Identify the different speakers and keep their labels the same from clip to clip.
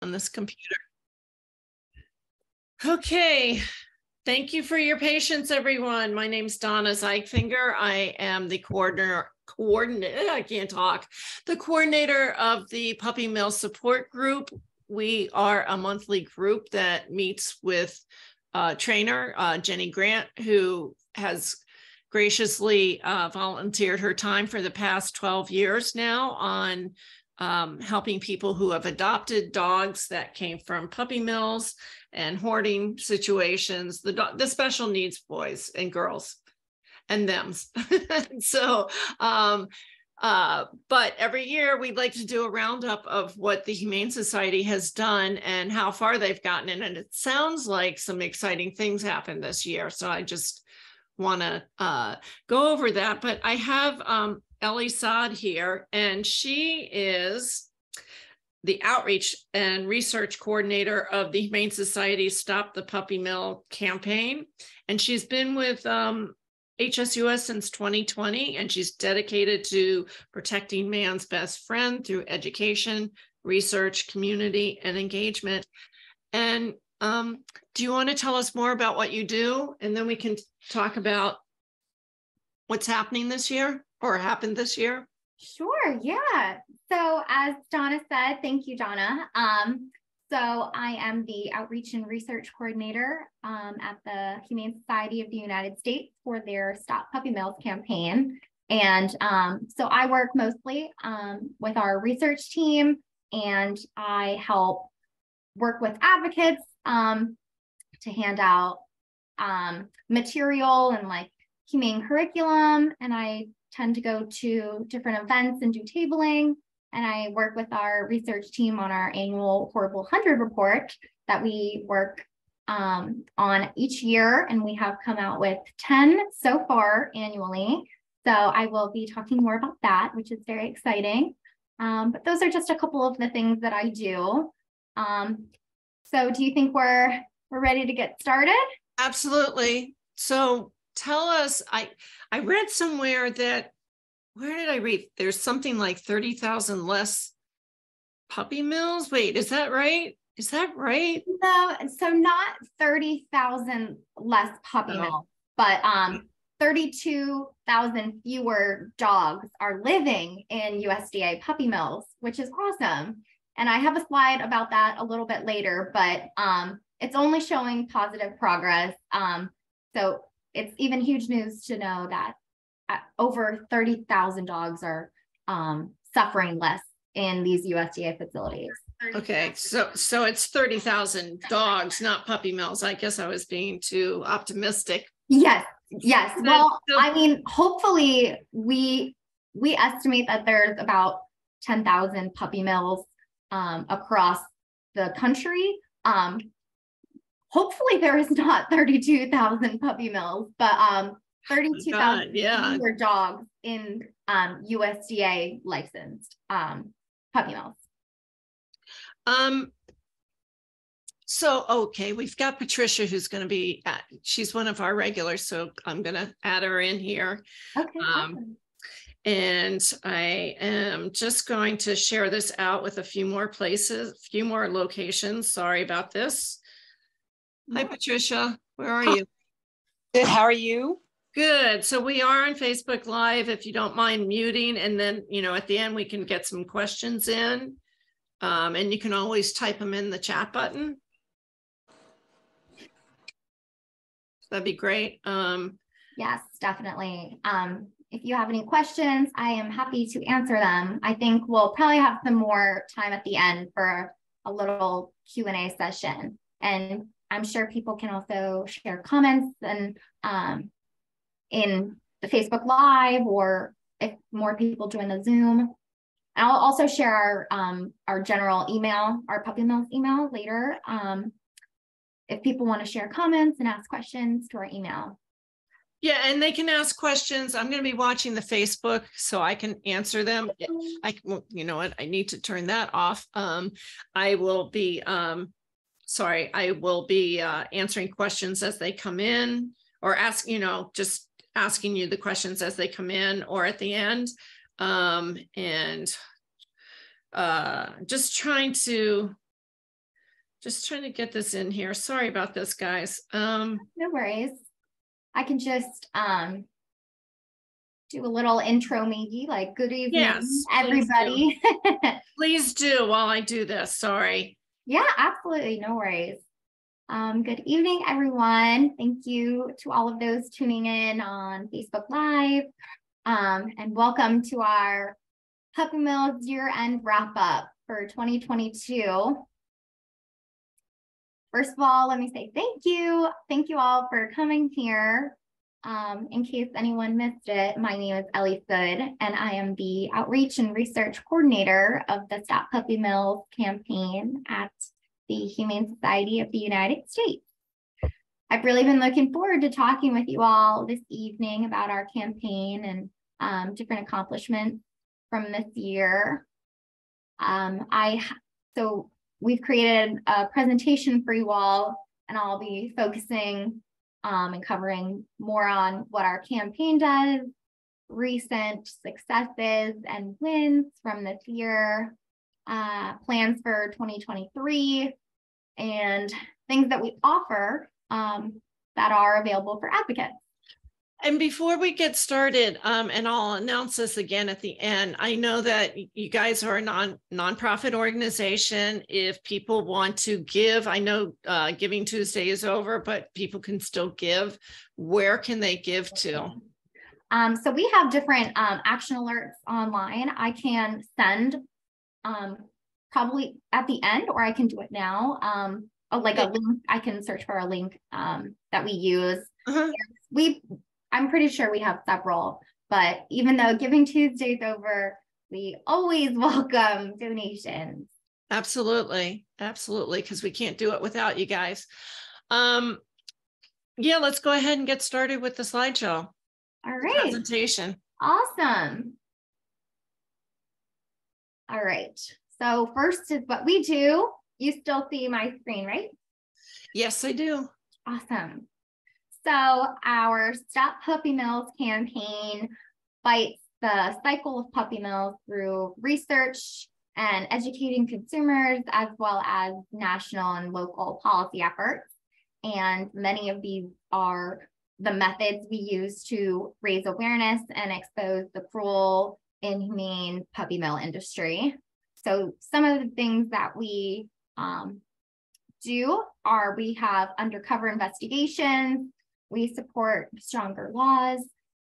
Speaker 1: on this computer. Okay, thank you for your patience, everyone. My name's Donna Zeifinger. I am the coordinator, the coordinator of the Puppy Mill Support Group. We are a monthly group that meets with trainer Jenny Grant, who has graciously volunteered her time for the past 12 years now on helping people who have adopted dogs that came from puppy mills and hoarding situations, the special needs boys and girls and thems. So, but every year we'd like to do a roundup of what the Humane Society has done and how far they've gotten in. And it sounds like some exciting things happened this year. So I just want to go over that. But I have Ellie Sood here, and she is the outreach and research coordinator of the Humane Society's Stop the Puppy Mill campaign. And she's been with HSUS since 2020, and she's dedicated to protecting man's best friend through education, research, community, and engagement. And do you want to tell us more about what you do? And then we can talk about what's happening this year or happened this year.
Speaker 2: Sure, yeah. So as Donna said, thank you, Donna. So I am the outreach and research coordinator at the Humane Society of the United States for their Stop Puppy Mills campaign. And so I work mostly with our research team, and I help work with advocates to hand out material and like humane curriculum. And I tend to go to different events and do tabling. And I work with our research team on our annual Horrible 100 report that we work on each year. And we have come out with 10 so far annually. So I will be talking more about that, which is very exciting. But those are just a couple of the things that I do. So do you think we're ready to get started?
Speaker 1: Absolutely. So tell us, I read somewhere that, where did I read? There's something like 30,000 less puppy mills. Wait, is that right? Is that right?
Speaker 2: No, so not 30,000 less puppy mills, but 32,000 fewer dogs are living in USDA puppy mills, which is awesome. And I have a slide about that a little bit later, but it's only showing positive progress. So it's even huge news to know that over 30,000 dogs are suffering less in these USDA facilities.
Speaker 1: Okay, so it's 30,000 dogs, not puppy mills. I guess I was being too optimistic.
Speaker 2: Yes. Well, I mean, hopefully we estimate that there's about 10,000 puppy mills across the country. Hopefully there is not 32,000 puppy mills, but 32,000 fewer dogs in USDA licensed puppy mills.
Speaker 1: So, okay, we've got Patricia, who's going to be, she's one of our regulars, so I'm going to add her in here.
Speaker 2: Okay. Awesome.
Speaker 1: And I am just going to share this out with a few more places, a few more locations. Sorry about this. Hi, Patricia. Where are you?
Speaker 3: Good. How are you?
Speaker 1: Good. So we are on Facebook Live, if you don't mind muting, and then, at the end we can get some questions in, and you can always type them in the chat button. That'd be great.
Speaker 2: Yes, definitely. If you have any questions, I am happy to answer them. I think we'll probably have some more time at the end for a little Q&A session. And I'm sure people can also share comments and in the Facebook Live, or if more people join the Zoom. And I'll also share our general email, our Puppy Mills email later, if people want to share comments and ask questions to our email.
Speaker 1: Yeah, and they can ask questions. I'm going to be watching the Facebook so I can answer them. Well, you know what? I need to turn that off. I will be, I will be answering questions as they come in, or ask, just asking you the questions as they come in or at the end. And just trying to Just trying to get this in here. Sorry about this, guys.
Speaker 2: No worries. I can just do a little intro, maybe like good evening,
Speaker 1: Yes,
Speaker 2: everybody.
Speaker 1: Please do while I do this. Sorry.
Speaker 2: Yeah, absolutely. No worries. Good evening, everyone. Thank you to all of those tuning in on Facebook Live. And welcome to our Puppy Mills year-end wrap-up for 2022. First of all, let me say thank you. Thank you all for coming here. In case anyone missed it, my name is Ellie Sood, and I am the Outreach and Research Coordinator of the Stop Puppy Mills campaign at the Humane Society of the United States. I've really been looking forward to talking with you all this evening about our campaign and different accomplishments from this year. So we've created a presentation for you all, and I'll be focusing and covering more on what our campaign does, recent successes and wins from this year, plans for 2023, and things that we offer that are available for advocates.
Speaker 1: And before we get started, and I'll announce this again at the end, I know that you guys are a nonprofit organization. If people want to give, I know Giving Tuesday is over, but people can still give. Where can they give to?
Speaker 2: So we have different action alerts online. I can send probably at the end, or I can do it now. A link. I can search for a link that we use. I'm pretty sure we have several, but even though Giving Tuesday is over, we always welcome donations.
Speaker 1: Absolutely. Absolutely. Because we can't do it without you guys. Yeah, let's go ahead and get started with the slideshow.
Speaker 2: All right.
Speaker 1: Presentation.
Speaker 2: Awesome. All right. So first is what we do. You still see my screen, right?
Speaker 1: Yes, I do.
Speaker 2: Awesome. So our Stop Puppy Mills campaign fights the cycle of puppy mills through research and educating consumers, as well as national and local policy efforts. And many of these are the methods we use to raise awareness and expose the cruel, inhumane puppy mill industry. So some of the things that we do are we have undercover investigations, we support stronger laws,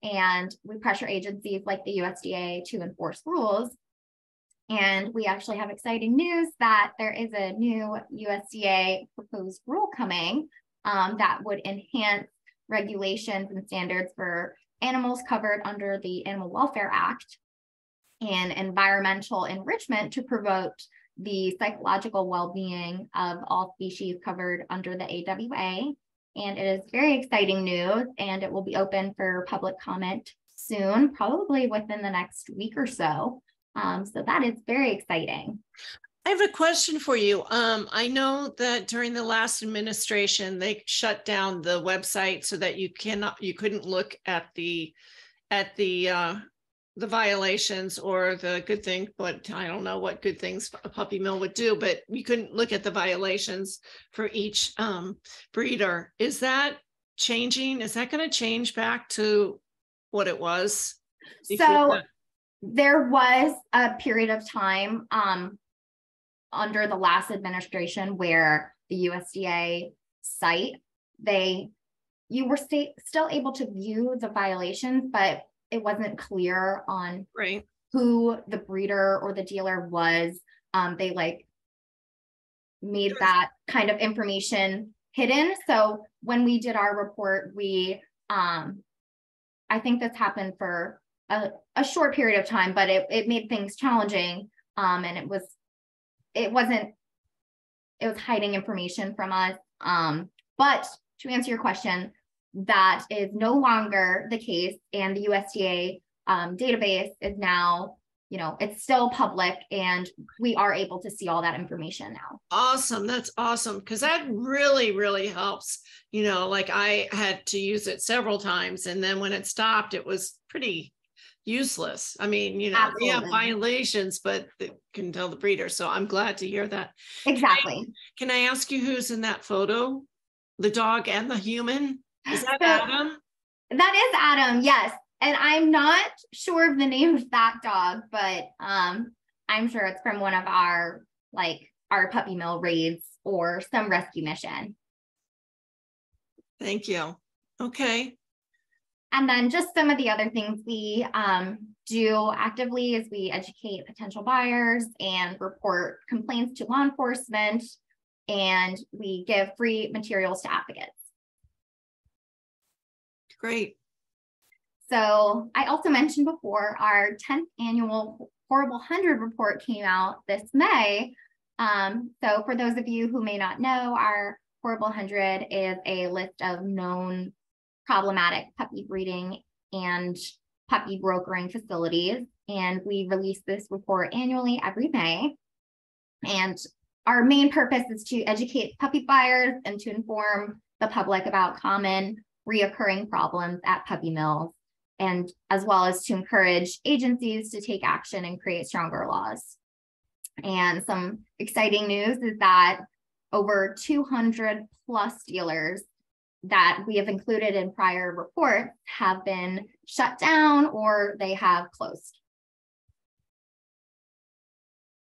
Speaker 2: and we pressure agencies like the USDA to enforce rules. And we actually have exciting news that there is a new USDA proposed rule coming that would enhance regulations and standards for animals covered under the Animal Welfare Act and environmental enrichment to promote the psychological well-being of all species covered under the AWA. And it is very exciting news, and it will be open for public comment soon, probably within the next week or so. So that is very exciting.
Speaker 1: I have a question for you. I know that during the last administration, they shut down the website so that you couldn't look at the violations or the good thing, but I don't know what good things a puppy mill would do, but you couldn't look at the violations for each breeder. Is that changing? Is that going to change back to what it was before?
Speaker 2: So there was a period of time under the last administration where the USDA site, you were still able to view the violations, but it wasn't clear on who the breeder or the dealer was. They made that kind of information hidden. So when we did our report, we, I think this happened for a short period of time, but it made things challenging. And it was hiding information from us. But to answer your question, that is no longer the case, and the USDA database is now, it's still public, and we are able to see all that information now.
Speaker 1: Awesome. That's awesome, because that really, really helps. I had to use it several times, and then when it stopped, it was pretty useless. I mean, you know, we have
Speaker 2: Absolutely.
Speaker 1: violations, but they can tell the breeder. So I'm glad to hear that.
Speaker 2: Exactly.
Speaker 1: Can I ask you who's in that photo? The dog and the human? Is that
Speaker 2: So
Speaker 1: Adam?
Speaker 2: that is Adam, yes. And I'm not sure of the name of that dog, but I'm sure it's from one of our puppy mill raids or some rescue mission.
Speaker 1: Thank you. Okay.
Speaker 2: And then just some of the other things we do actively is we educate potential buyers and report complaints to law enforcement, and we give free materials to advocates.
Speaker 1: Great.
Speaker 2: So I also mentioned before, our 10th annual Horrible 100 report came out this May. So for those of you who may not know, our Horrible 100 is a list of known problematic puppy breeding and puppy brokering facilities. And we release this report annually every May. And our main purpose is to educate puppy buyers and to inform the public about common reoccurring problems at puppy mills, and as well as to encourage agencies to take action and create stronger laws. And some exciting news is that over 200 plus dealers that we have included in prior reports have been shut down or they have closed.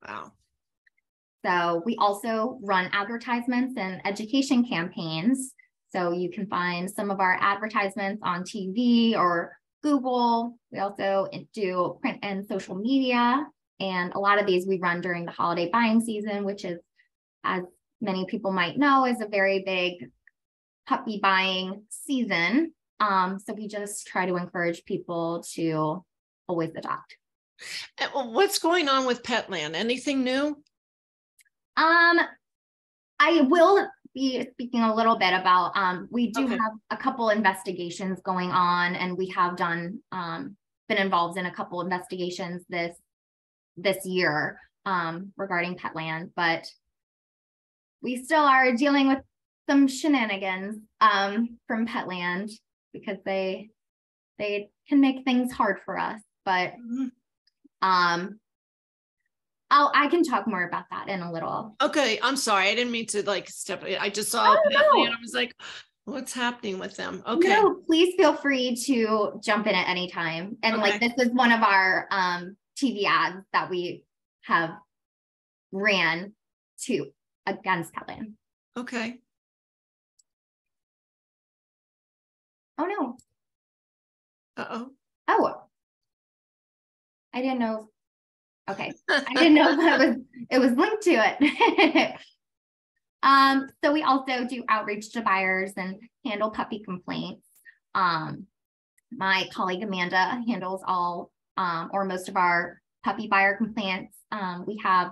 Speaker 1: Wow.
Speaker 2: So we also run advertisements and education campaigns. So you can find some of our advertisements on TV or Google. We also do print and social media. And a lot of these we run during the holiday buying season, which is, as many people might know, is a very big puppy buying season. So we just try to encourage people to always adopt.
Speaker 1: What's going on with Petland? Anything new?
Speaker 2: I will be speaking a little bit about, we do
Speaker 1: Okay.
Speaker 2: have a couple investigations going on, and we have done, been involved in a couple investigations this year regarding Petland, but we still are dealing with some shenanigans from Petland because they can make things hard for us, but I can talk more about that in a little.
Speaker 1: Okay, I'm sorry. I didn't mean to step. I just saw
Speaker 2: Oh, no.
Speaker 1: and I was like, what's happening with them? Okay.
Speaker 2: No, please feel free to jump in at any time. And
Speaker 1: Okay.
Speaker 2: this is one of our TV ads that we have ran against Petland.
Speaker 1: Okay.
Speaker 2: Oh no.
Speaker 1: Uh-oh.
Speaker 2: Oh. I didn't know. Okay. I didn't know that it was linked to it. So we also do outreach to buyers and handle puppy complaints. My colleague Amanda handles all or most of our puppy buyer complaints. We have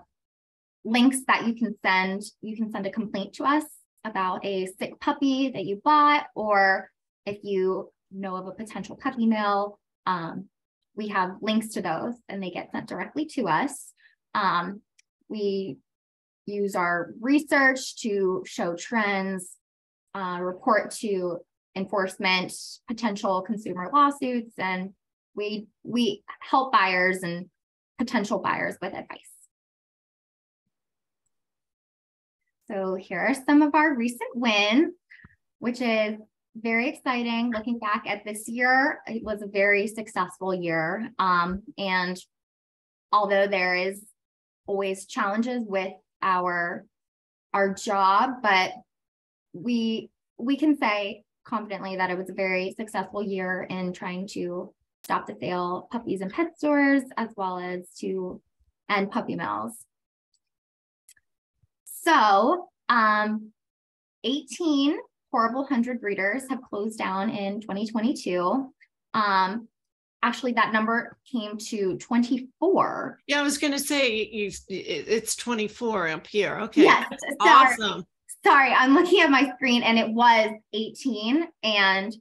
Speaker 2: links that you can send. You can send a complaint to us about a sick puppy that you bought, or if you know of a potential puppy mill, we have links to those and they get sent directly to us. We use our research to show trends, report to enforcement, potential consumer lawsuits, and we help buyers and potential buyers with advice. So here are some of our recent wins, which is very exciting. Looking back at this year, it was a very successful year. And although there is always challenges with our job, but we can say confidently that it was a very successful year in trying to stop the sale of puppies in pet stores, as well as to end puppy mills. So 18 Horrible 100 breeders have closed down in 2022. Actually, that number came to 24.
Speaker 1: Yeah, I was going to say it's 24 up here. Okay.
Speaker 2: Yes.
Speaker 1: Awesome.
Speaker 2: Sorry, I'm looking at my screen and it was 18, and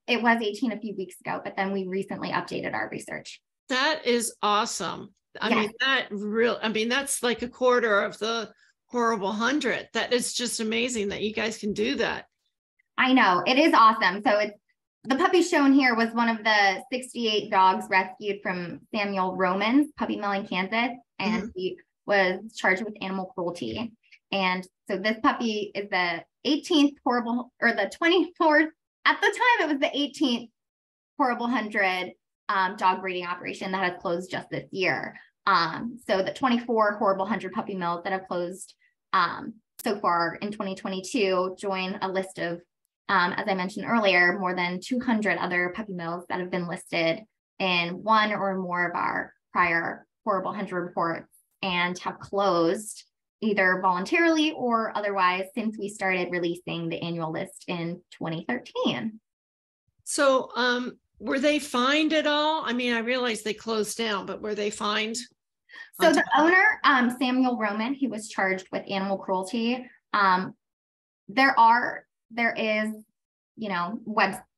Speaker 2: it was 18 a few weeks ago, but then we recently updated our research.
Speaker 1: That is awesome. I mean, that's like a quarter of the Horrible 100. That is just amazing that you guys can do that.
Speaker 2: I know, it is awesome. So the puppy shown here was one of the 68 dogs rescued from Samuel Roman's puppy mill in Kansas, and he was charged with animal cruelty. And so this puppy is the 18th horrible, or the 24th, at the time it was the 18th horrible 100 dog breeding operation that has closed just this year. So the 24 horrible 100 puppy mills that have closed so far in 2022 join a list of, as I mentioned earlier, more than 200 other puppy mills that have been listed in one or more of our prior horrible 100 reports and have closed either voluntarily or otherwise since we started releasing the annual list in 2013.
Speaker 1: So were they fined at all? I mean, I realized they closed down, but were they fined?
Speaker 2: So the owner, Samuel Roman, he was charged with animal cruelty. There is, you know,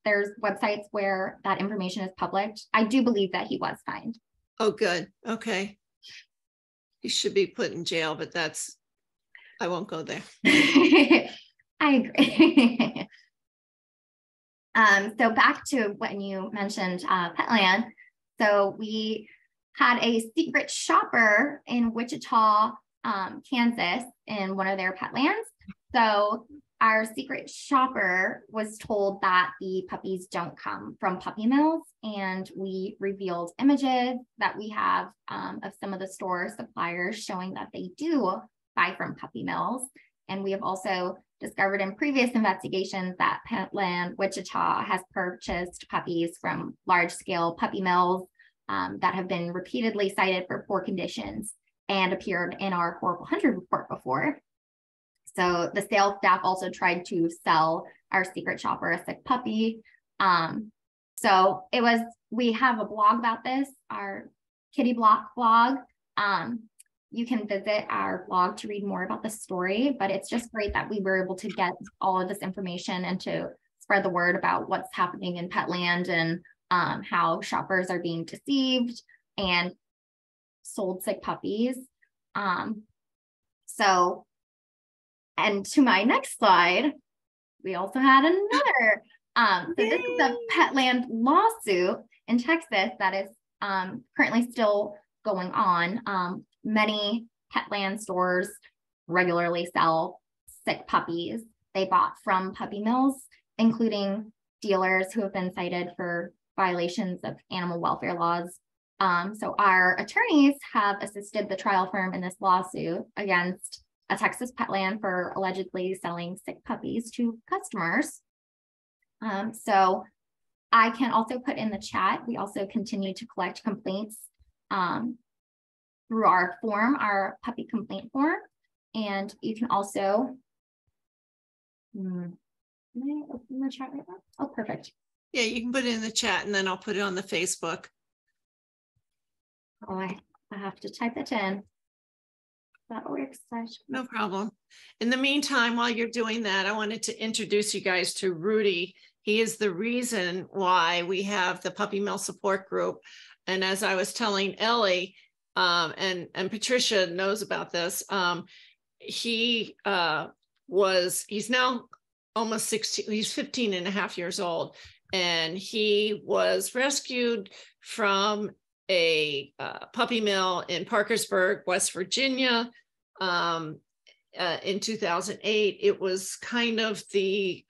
Speaker 2: there's websites where that information is published. I do believe that he was fined.
Speaker 1: Oh, good. Okay. He should be put in jail, but I won't go there.
Speaker 2: I agree. So back to when you mentioned Petland. So we had a secret shopper in Wichita, Kansas, in one of their pet lands. So our secret shopper was told that the puppies don't come from puppy mills, and we revealed images that we have of some of the store suppliers showing that they do buy from puppy mills. And we have also discovered in previous investigations that Petland Wichita has purchased puppies from large-scale puppy mills that have been repeatedly cited for poor conditions and appeared in our Horrible 100 report before. So the sales staff also tried to sell our secret shopper a sick puppy. So we have a blog about this, our Kitty Block blog. You can visit our blog to read more about the story, but it's just great that we were able to get all of this information and to spread the word about what's happening in Petland and how shoppers are being deceived and sold sick puppies. And to my next slide, we also had another. So this is a Petland lawsuit in Texas that is currently still going on. Many Petland stores regularly sell sick puppies they bought from puppy mills, including dealers who have been cited for violations of animal welfare laws. So our attorneys have assisted the trial firm in this lawsuit against a Texas Petland for allegedly selling sick puppies to customers. So I can also put in the chat, we also continue to collect complaints through our form, our puppy complaint form. And you can also, can I open the chat right now? Oh, perfect.
Speaker 1: Yeah, you can put it in the chat and then I'll put it on the Facebook.
Speaker 2: Oh, I have to type it in. That works.
Speaker 1: No problem. In the meantime, while you're doing that, I wanted to introduce you guys to Rudy. He is the reason why we have the Puppy Mill Support Group. And as I was telling Ellie, and Patricia knows about this, he's now almost 16, he's 15 and a half years old. And he was rescued from a puppy mill in Parkersburg, West Virginia, in 2008. It was kind of the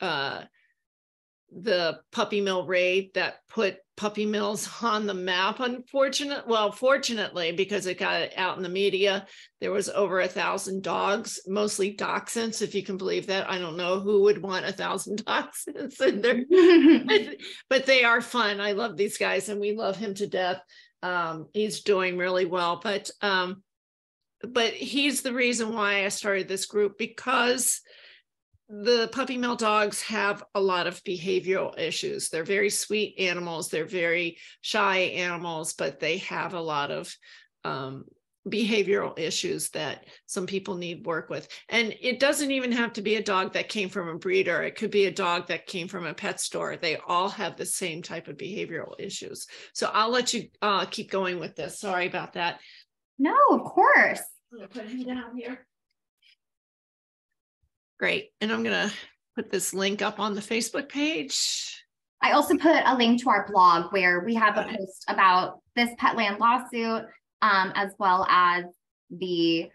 Speaker 1: puppy mill raid that put puppy mills on the map. Fortunately, because it got out in the media, there was over 1,000 dogs, mostly dachshunds, if you can believe that. I don't know who would want 1,000 dachshunds in there, but they are fun. I love these guys and we love him to death. He's doing really well, but he's the reason why I started this group, because the puppy mill dogs have a lot of behavioral issues. They're very sweet animals. They're very shy animals, but they have a lot of behavioral issues that some people need work with. And it doesn't even have to be a dog that came from a breeder. It could be a dog that came from a pet store. They all have the same type of behavioral issues. So I'll let you keep going with this. Sorry about that.
Speaker 2: No, of course.
Speaker 1: I'm going to put him down here. Great. And I'm going to put this link up on the Facebook page.
Speaker 2: I also put a link to our blog where we have a post about this Petland lawsuit, as well as the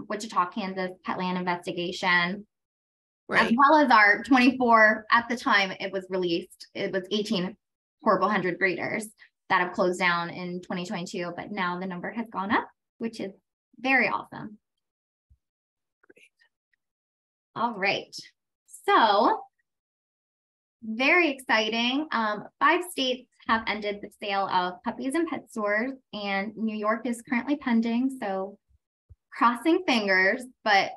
Speaker 2: Wichita, Kansas Petland investigation, as well as our 24, at the time it was released, it was 18 horrible 100 breeders that have closed down in 2022, but now the number has gone up, which is very awesome. Great. All right. So very exciting. 5 states have ended the sale of puppies in pet stores, and New York is currently pending. So crossing fingers, but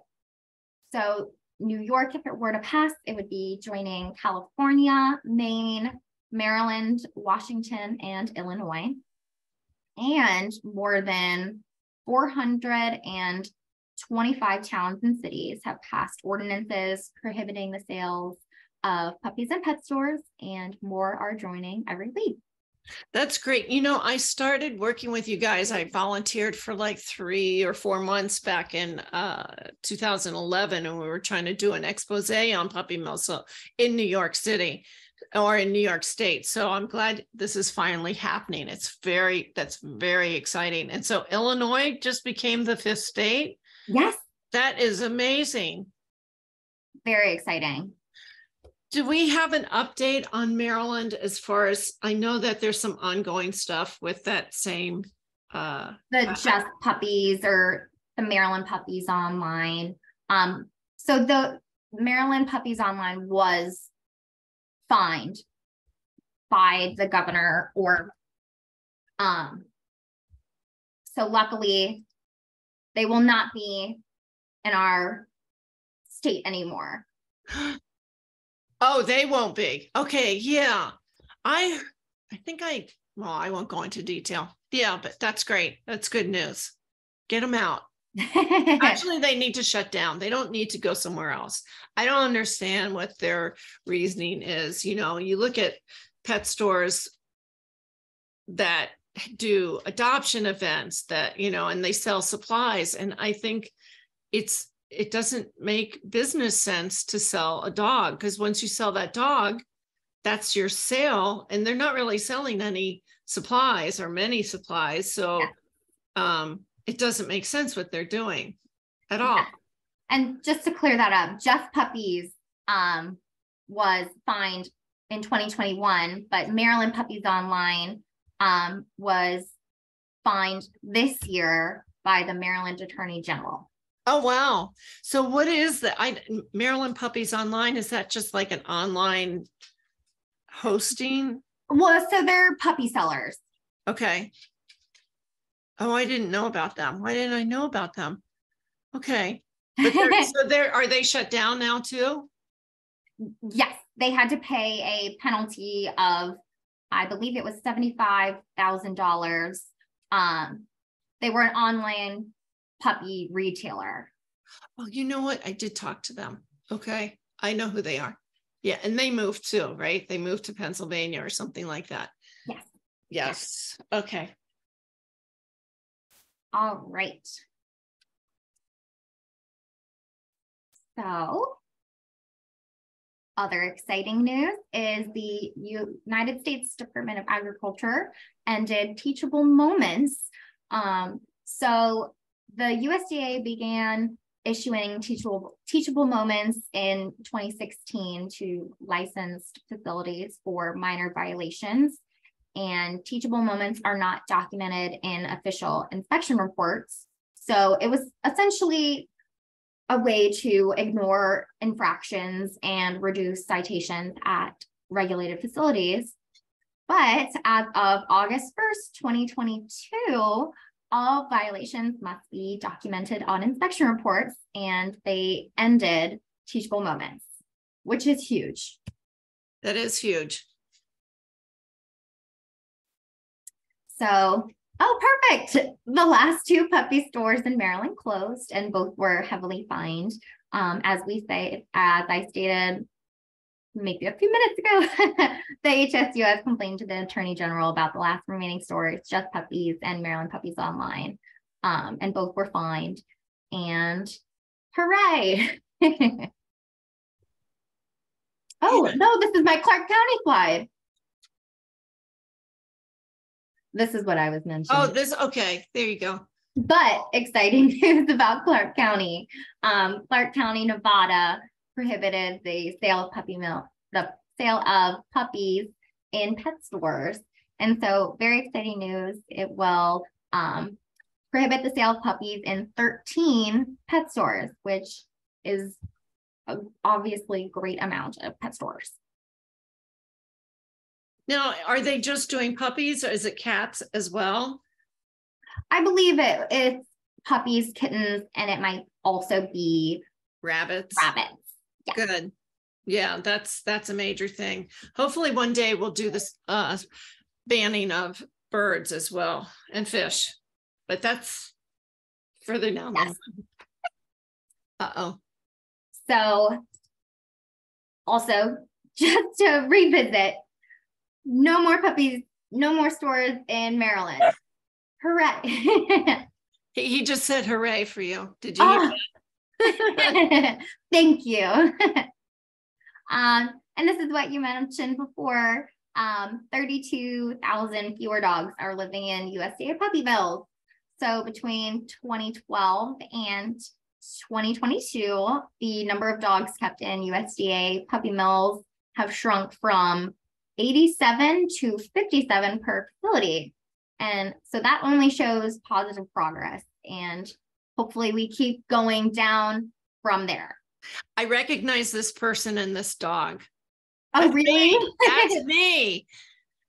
Speaker 2: so New York, if it were to pass, it would be joining California, Maine, Maryland, Washington, and Illinois. And more than 425 towns and cities have passed ordinances prohibiting the sales of puppies in pet stores, and more are joining every week.
Speaker 1: That's great. You know, I started working with you guys. I volunteered for like 3 or 4 months back in 2011, and we were trying to do an expose on puppy mills in New York City or in New York State. So I'm glad this is finally happening. That's very exciting. And so Illinois just became the 5th state.
Speaker 2: Yes.
Speaker 1: That is amazing.
Speaker 2: Very exciting.
Speaker 1: Do we have an update on Maryland as far as, I know that there's some ongoing stuff with that same
Speaker 2: the Just Puppies or the Maryland Puppies Online. So the Maryland Puppies Online was fined by the governor, or so luckily they will not be in our state anymore.
Speaker 1: Oh, they won't be. Okay, yeah. I won't go into detail. Yeah, but that's great. That's good news. Get them out. Actually, they need to shut down. They don't need to go somewhere else. I don't understand what their reasoning is. You know, you look at pet stores that do adoption events that, you know, and they sell supplies. And I think it doesn't make business sense to sell a dog, because once you sell that dog, that's your sale, and they're not really selling any supplies or many supplies. So it doesn't make sense what they're doing at all.
Speaker 2: And just to clear that up, Just Puppies was fined in 2021, but Maryland Puppies Online was fined this year by the Maryland Attorney General.
Speaker 1: Oh, wow. So what is the Maryland Puppies Online? Is that just like an online hosting?
Speaker 2: Well, so they're puppy sellers.
Speaker 1: Okay. Oh, I didn't know about them. Why didn't I know about them? Okay. But are they shut down now too?
Speaker 2: Yes, they had to pay a penalty of, I believe it was $75,000. They were an online puppy retailer.
Speaker 1: Oh, you know what? I did talk to them. Okay. I know who they are. Yeah. And they moved too, right? They moved to Pennsylvania or something like that.
Speaker 2: Yes.
Speaker 1: Yes. Okay.
Speaker 2: All right. So, other exciting news is the United States Department of Agriculture ended teachable moments. So the USDA began issuing teachable moments in 2016 to licensed facilities for minor violations. And teachable moments are not documented in official inspection reports. So it was essentially a way to ignore infractions and reduce citations at regulated facilities. But as of August 1st, 2022, all violations must be documented on inspection reports, and they ended teachable moments, which is huge.
Speaker 1: That is huge.
Speaker 2: So, oh, perfect. The last 2 puppy stores in Maryland closed, and both were heavily fined. As I stated maybe a few minutes ago, the HSUS complained to the Attorney General about the last remaining stores, Just Puppies and Maryland Puppies Online, and both were fined. And hooray! Oh, no, this is my Clark County slide. this is what I was mentioning.
Speaker 1: Oh, okay. There you go.
Speaker 2: But exciting news about Clark County. Clark County, Nevada prohibited the sale of puppies in pet stores. And so very exciting news. It will prohibit the sale of puppies in 13 pet stores, which is obviously a great amount of pet stores.
Speaker 1: Now, are they just doing puppies or is it cats as well?
Speaker 2: I believe it's puppies, kittens, and it might also be
Speaker 1: rabbits.
Speaker 2: Yeah.
Speaker 1: Good. Yeah, that's a major thing. Hopefully one day we'll do this banning of birds as well and fish, but that's further down.
Speaker 2: Yes.
Speaker 1: Uh-oh.
Speaker 2: So also, just to revisit, no more puppies, no more stores in Maryland. Hooray.
Speaker 1: He just said hooray for you. Did you hear
Speaker 2: that? Thank you. And this is what you mentioned before. 32,000 fewer dogs are living in USDA puppy mills. So between 2012 and 2022, the number of dogs kept in USDA puppy mills have shrunk from 87 to 57 per facility. And so that only shows positive progress, and hopefully we keep going down from there.
Speaker 1: I recognize this person and this dog.
Speaker 2: Oh,
Speaker 1: That's
Speaker 2: really?
Speaker 1: Me. That's me.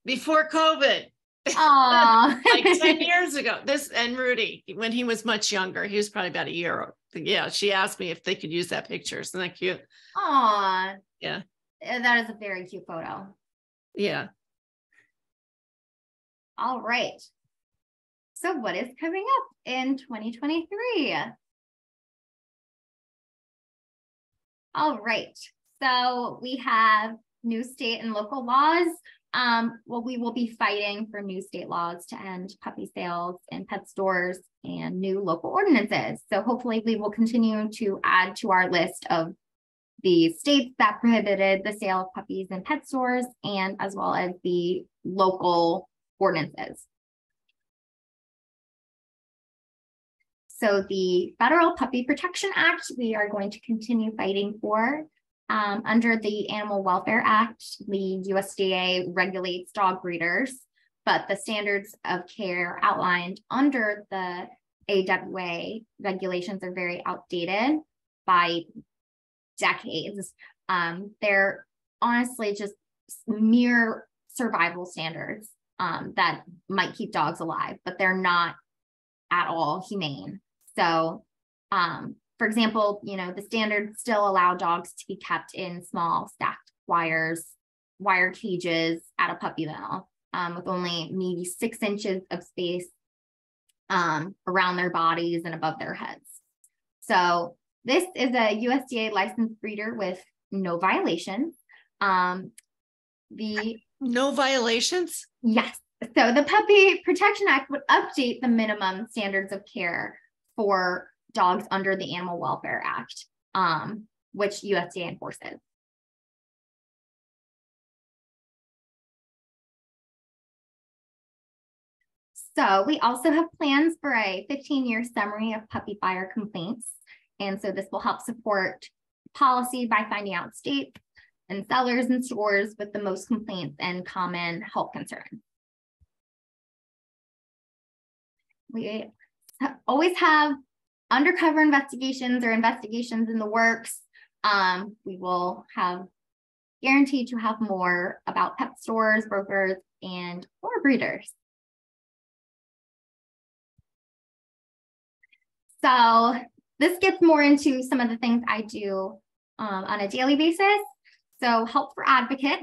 Speaker 1: Before COVID.
Speaker 2: Aww.
Speaker 1: Like 10 years ago. This and Rudy, when he was much younger, he was probably about a year old. Yeah, she asked me if they could use that picture. Isn't that cute?
Speaker 2: Aww.
Speaker 1: Yeah.
Speaker 2: That is a very cute photo.
Speaker 1: Yeah.
Speaker 2: All right. So what is coming up in 2023? All right. So we have new state and local laws. Well, we will be fighting for new state laws to end puppy sales in pet stores and new local ordinances. So hopefully we will continue to add to our list of the states that prohibited the sale of puppies in pet stores, and as well as the local ordinances. So the Federal Puppy Protection Act, we are going to continue fighting for. Under the Animal Welfare Act, the USDA regulates dog breeders, but the standards of care outlined under the AWA regulations are very outdated by decades. They're honestly just mere survival standards that might keep dogs alive, but they're not at all humane. So, for example, the standards still allow dogs to be kept in small stacked wire cages at a puppy mill with only maybe 6 inches of space around their bodies and above their heads. So this is a USDA licensed breeder with no violations. No
Speaker 1: violations?
Speaker 2: Yes. So the Puppy Protection Act would update the minimum standards of care for dogs under the Animal Welfare Act, which USDA enforces. So we also have plans for a 15-year summary of puppy fire complaints. And so this will help support policy by finding out states and sellers and stores with the most complaints and common health concerns. We always have undercover investigations or investigations in the works. We will have guaranteed to have more about pet stores, brokers, and or breeders. So this gets more into some of the things I do on a daily basis. So help for advocates.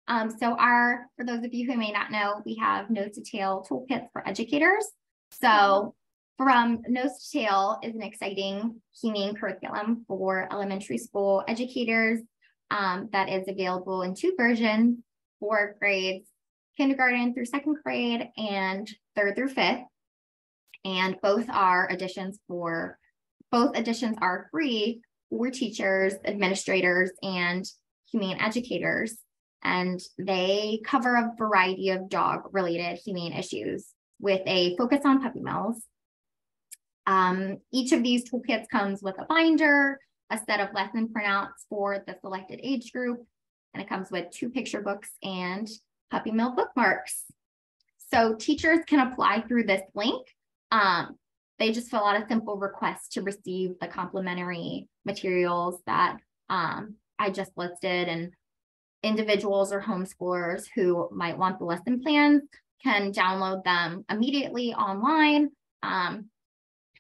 Speaker 2: For those of you who may not know, we have nose to tail toolkits for educators. So From Nose to Tail is an exciting humane curriculum for elementary school educators that is available in 2 versions for grades kindergarten through 2nd grade and 3rd through 5th. And both editions are free for teachers, administrators, and humane educators. and they cover a variety of dog-related humane issues with a focus on puppy mills. Each of these toolkits comes with a binder, a set of lesson printouts for the selected age group, and it comes with 2 picture books and puppy mill bookmarks. So teachers can apply through this link. They just fill out a simple request to receive the complimentary materials that I just listed, and individuals or homeschoolers who might want the lesson plans can download them immediately online.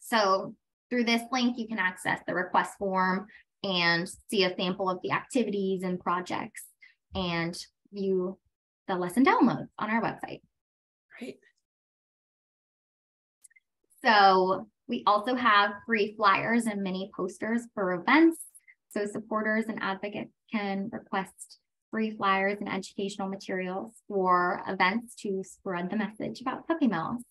Speaker 2: So through this link, you can access the request form and see a sample of the activities and projects and view the lesson downloads on our website.
Speaker 1: Great.
Speaker 2: So we also have free flyers and mini posters for events. So supporters and advocates can request free flyers and educational materials for events to spread the message about puppy mills.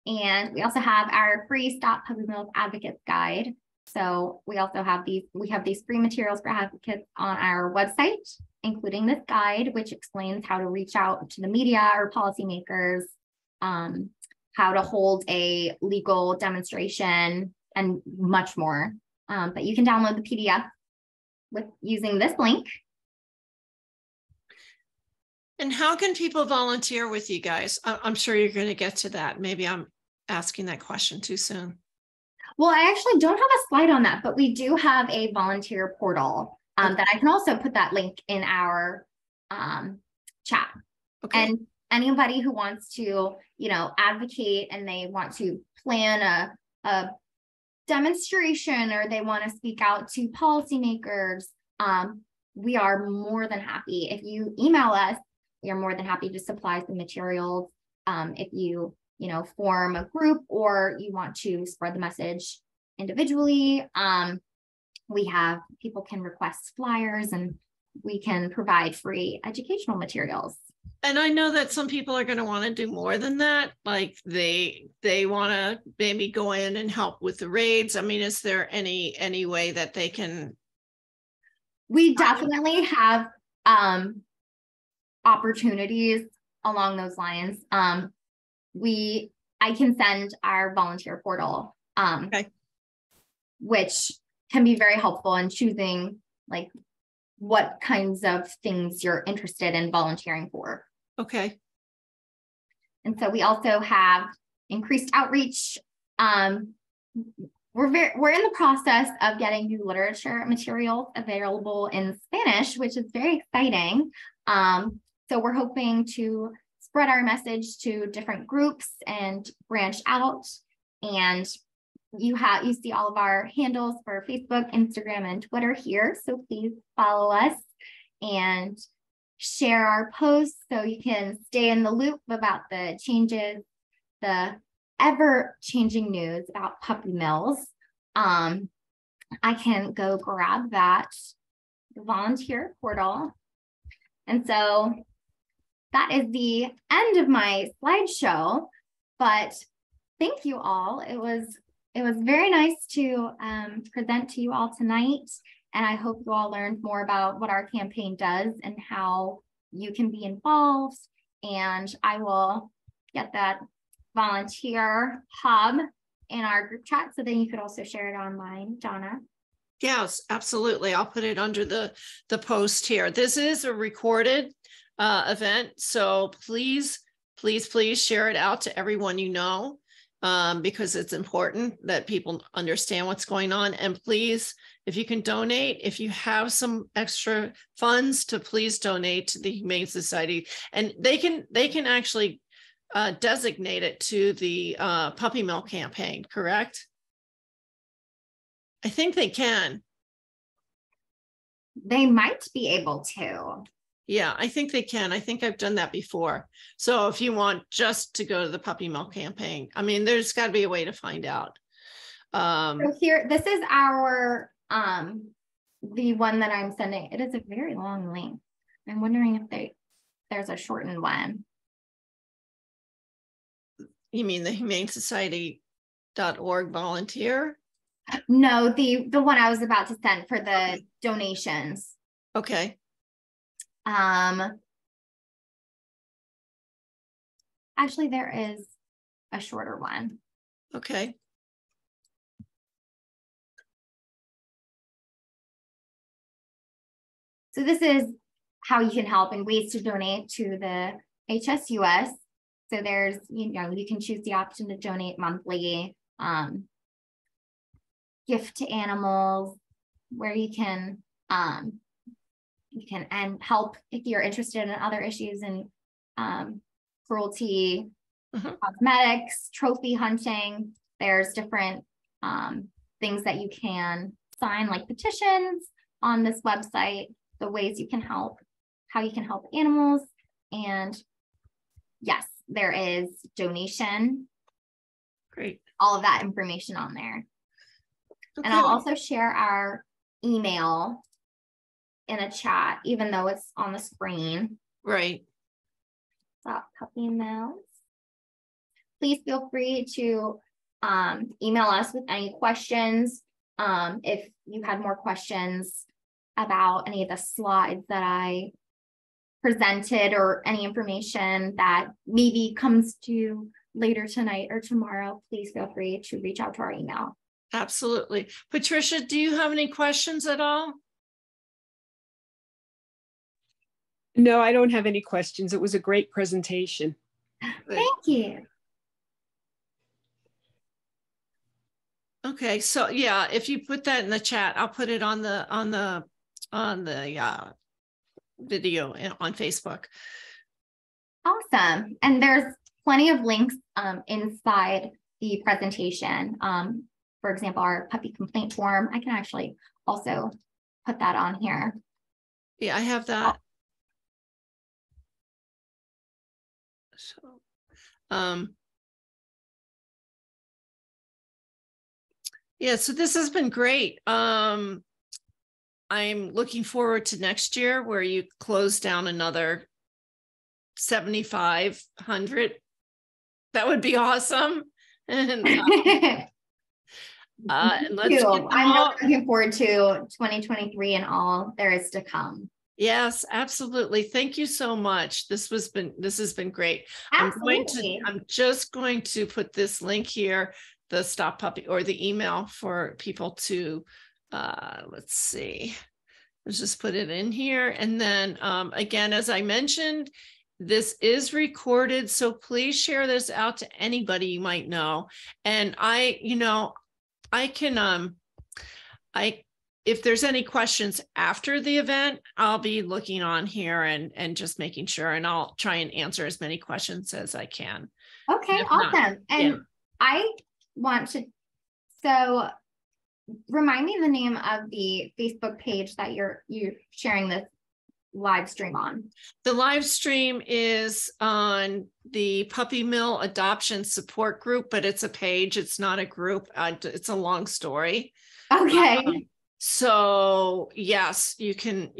Speaker 2: And we also have our free Stop Puppy Mills Advocates Guide. So we also have these free materials for advocates on our website, including this guide, which explains how to reach out to the media or policymakers, how to hold a legal demonstration, and much more. But you can download the PDF using this link.
Speaker 1: And how can people volunteer with you guys? I'm sure you're going to get to that. Maybe I'm asking that question too soon.
Speaker 2: Well, I actually don't have a slide on that, but we do have a volunteer portal that I can also put that link in our chat. Okay. And anybody who wants to, advocate and they want to plan a demonstration or they want to speak out to policymakers, we are more than happy. If you email us, we are more than happy to supply some materials. If you, form a group or you want to spread the message individually, people can request flyers and we can provide free educational materials.
Speaker 1: And I know that some people are going to want to do more than that. Like they want to maybe go in and help with the raids. I mean, is there any way that they can?
Speaker 2: We definitely have opportunities along those lines. I can send our volunteer portal, okay, which can be very helpful in choosing like what kinds of things you're interested in volunteering for.
Speaker 1: Okay.
Speaker 2: And so we also have increased outreach. We're in the process of getting new literature materials available in Spanish, which is very exciting. So we're hoping to spread our message to different groups and branch out. And you see all of our handles for Facebook, Instagram, and Twitter here. So please follow us and share our posts so you can stay in the loop about the changes, the ever-changing news about puppy mills. I can go grab that volunteer portal. And so that is the end of my slideshow, but thank you all. It was very nice to present to you all tonight. And I hope you all learned more about what our campaign does and how you can be involved. And I will get that volunteer hub in our group chat so then you could also share it online, Donna.
Speaker 1: Yes, absolutely. I'll put it under the post here. This is a recorded event, so please share it out to everyone you know, because it's important that people understand what's going on. And please, if you can donate, if you have some extra funds, to please donate to the Humane Society, and they can actually designate it to the Puppy Mill campaign, correct? I think they can.
Speaker 2: They might be able to.
Speaker 1: Yeah, I think they can. I think I've done that before. So if you want just to go to the Puppy Mill campaign, I mean, there's got to be a way to find out.
Speaker 2: So here, this is our, the one that I'm sending. It is a very long link. I'm wondering if there's a shortened one.
Speaker 1: You mean the humanesociety.org volunteer?
Speaker 2: No, the one I was about to send for the donations.
Speaker 1: Okay.
Speaker 2: Actually, there is a shorter one.
Speaker 1: Okay.
Speaker 2: So this is how you can help and ways to donate to the HSUS. So there's, you can choose the option to donate monthly, gift to animals, where you can and help if you're interested in other issues and cruelty, cosmetics, trophy hunting. There's different things that you can sign, like petitions on this website, the ways you can help, how you can help animals. And yes, there is donation.
Speaker 1: Great.
Speaker 2: All of that information on there. Okay. And I'll also share our email in a chat, even though it's on the screen.
Speaker 1: Right.
Speaker 2: Puppy Mills. Please feel free to email us with any questions. If you had more questions about any of the slides that I presented or any information that maybe comes to you later tonight or tomorrow, please feel free to reach out to our email.
Speaker 1: Absolutely. Patricia, do you have any questions at all?
Speaker 3: No, I don't have any questions. It was a great presentation.
Speaker 1: Good.
Speaker 2: Thank you.
Speaker 1: Okay, so yeah, if you put that in the chat, I'll put it on the video on Facebook.
Speaker 2: Awesome. And there's plenty of links inside the presentation. For example, our puppy complaint form. I can actually also put that on here.
Speaker 1: Yeah, I have that. So, yeah, so this has been great. I'm looking forward to next year where you close down another 7,500. That would be awesome. And let's
Speaker 2: I'm really looking forward to 2023 and all there is to come.
Speaker 1: Yes, absolutely. Thank you so much. This has been great.
Speaker 2: Absolutely.
Speaker 1: I'm just going to put this link here, the Stop Puppy, or the email for people to let's see. Let's just put it in here. And then again, as I mentioned, this is recorded, so please share this out to anybody you might know. And if there's any questions after the event, I'll be looking on here and just making sure, and I'll try and answer as many questions as I can.
Speaker 2: Okay, awesome. And I want to, so remind me the name of the Facebook page that you're sharing this live stream on.
Speaker 1: The live stream is on the Puppy Mill Adoption Support Group, but it's a page. It's not a group. It's a long story.
Speaker 2: Okay.
Speaker 1: So yes, you can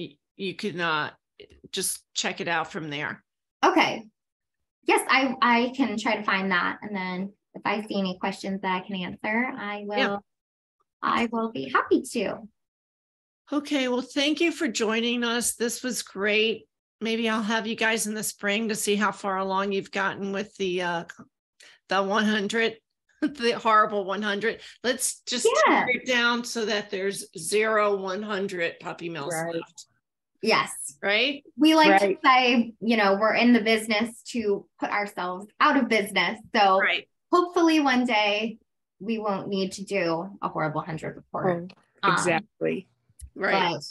Speaker 1: just check it out from there.
Speaker 2: Okay. Yes, I can try to find that, and then if I see any questions that I can answer, I will. Yeah. I will be happy to.
Speaker 1: Okay, well, thank you for joining us. This was great. Maybe I'll have you guys in the spring to see how far along you've gotten with the 100, the horrible 100. Let's just tear it down so that there's 100 puppy mills left.
Speaker 2: Yes.
Speaker 1: Right?
Speaker 2: We like to say, we're in the business to put ourselves out of business. So hopefully one day we won't need to do a horrible 100 report.
Speaker 3: Exactly.
Speaker 1: Right.
Speaker 2: But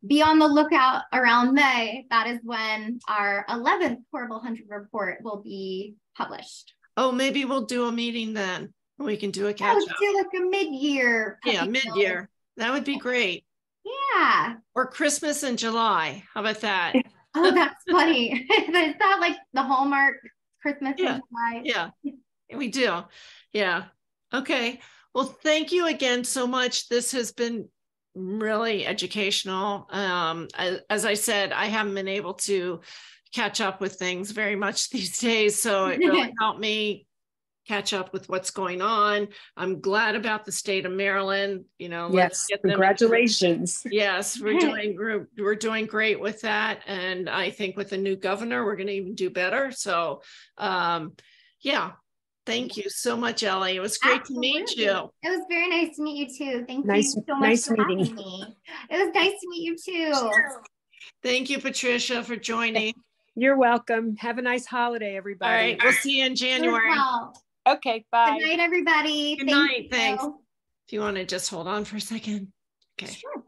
Speaker 2: be on the lookout around May. That is when our 11th horrible 100 report will be published.
Speaker 1: Oh, maybe we'll do a meeting then. We can do a catch up.
Speaker 2: Do like a mid-year.
Speaker 1: Yeah, mid-year. That would be great.
Speaker 2: Yeah.
Speaker 1: Or Christmas in July. How about that?
Speaker 2: Oh, that's funny. Is that like the Hallmark Christmas in July?
Speaker 1: Yeah, we do. Yeah. Okay. Well, thank you again so much. This has been really educational. As I said, I haven't been able to catch up with things very much these days, so it really helped me catch up with what's going on. I'm glad about the state of Maryland. You know, let's
Speaker 3: Yes,
Speaker 1: get them.
Speaker 3: congratulations.
Speaker 1: Yes, we're doing great with that, and I think with the new governor, we're going to even do better. So, yeah. Thank you so much, Ellie. It was great to meet you.
Speaker 2: It was very nice to meet you too. Thank you so much for having me. It was nice to meet you too.
Speaker 1: Thank you, Patricia, for joining.
Speaker 3: You're welcome. Have a nice holiday, everybody.
Speaker 1: All right, we'll see you in January.
Speaker 3: Okay, bye.
Speaker 2: Good night, everybody.
Speaker 1: Good night. Thanks. If you want to just hold on for a second. Okay.
Speaker 2: Sure.